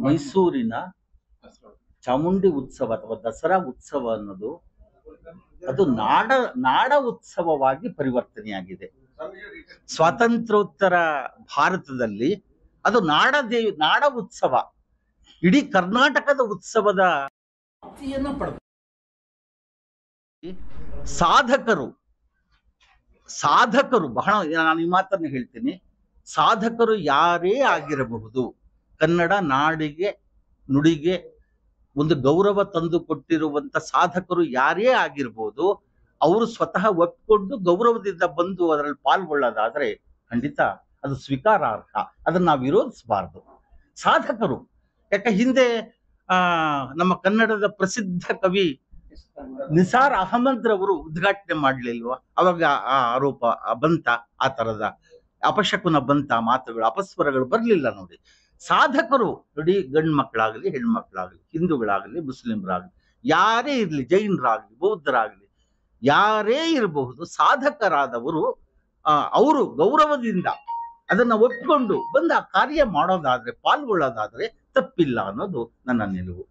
ಮೈಸೂರಿನ ಚಾಮುಂಡಿ ಉತ್ಸವ ಅಥವಾ ದಸರಾ ಉತ್ಸವ ಅನ್ನೋದು ಅದು ನಾಡ ಉತ್ಸವವಾಗಿ ಪರಿವರ್ತನೆಯಾಗಿದೆ. ಸ್ವಾತಂತ್ರ್ಯೋತ್ತರ ಭಾರತದಲ್ಲಿ ಅದು ನಾಡ ಉತ್ಸವ, ಇಡೀ ಕರ್ನಾಟಕದ ಉತ್ಸವದ ಪಡೆದ ಸಾಧಕರು ಬಹಳ, ನಾನು ಈ ಮಾತನ್ನು ಹೇಳ್ತೀನಿ, ಸಾಧಕರು ಯಾರೇ ಆಗಿರಬಹುದು, ಕನ್ನಡ ನಾಡಿಗೆ ನುಡಿಗೆ ಒಂದು ಗೌರವ ತಂದು ಕೊಟ್ಟಿರುವಂತ ಸಾಧಕರು ಯಾರೇ ಆಗಿರ್ಬೋದು, ಅವರು ಸ್ವತಃ ಒಪ್ಪಿಕೊಂಡು ಗೌರವದಿಂದ ಬಂದು ಅದರಲ್ಲಿ ಪಾಲ್ಗೊಳ್ಳೋದಾದ್ರೆ ಖಂಡಿತ ಅದು ಸ್ವೀಕಾರಾರ್ಹ, ಅದನ್ನ ನಾವು ವಿರೋಧಿಸಬಾರ್ದು. ಸಾಧಕರು, ಯಾಕೆ ಹಿಂದೆ ನಮ್ಮ ಕನ್ನಡದ ಪ್ರಸಿದ್ಧ ಕವಿ ನಿಸಾರ್ ಅಹಮದ್ ರವರು ಉದ್ಘಾಟನೆ ಮಾಡ್ಲಿಲ್ವಾ? ಅವಾಗ ಆ ಆರೋಪ ಬಂತ, ಆ ತರದ ಅಪಶಕುನ ಬಂತ, ಮಾತುಗಳು ಅಪಸ್ವರಗಳು ಬರ್ಲಿಲ್ಲ ನೋಡಿ. ಸಾಧಕರು ನೋಡಿ, ಗಂಡು ಮಕ್ಕಳಾಗಲಿ ಹೆಣ್ಮಕ್ಳಾಗಲಿ, ಹಿಂದೂಗಳಾಗಲಿ ಮುಸ್ಲಿಮರಾಗಲಿ, ಯಾರೇ ಇರ್ಲಿ, ಜೈನರಾಗಲಿ ಬೌದ್ಧರಾಗಲಿ, ಯಾರೇ ಇರಬಹುದು, ಸಾಧಕರಾದವರು ಅವರು ಗೌರವದಿಂದ ಅದನ್ನ ಒಪ್ಪಿಕೊಂಡು ಬಂದು ಆ ಕಾರ್ಯ ಮಾಡೋದಾದ್ರೆ, ಪಾಲ್ಗೊಳ್ಳೋದಾದ್ರೆ ತಪ್ಪಿಲ್ಲ ಅನ್ನೋದು ನನ್ನ ನಿಲುವು.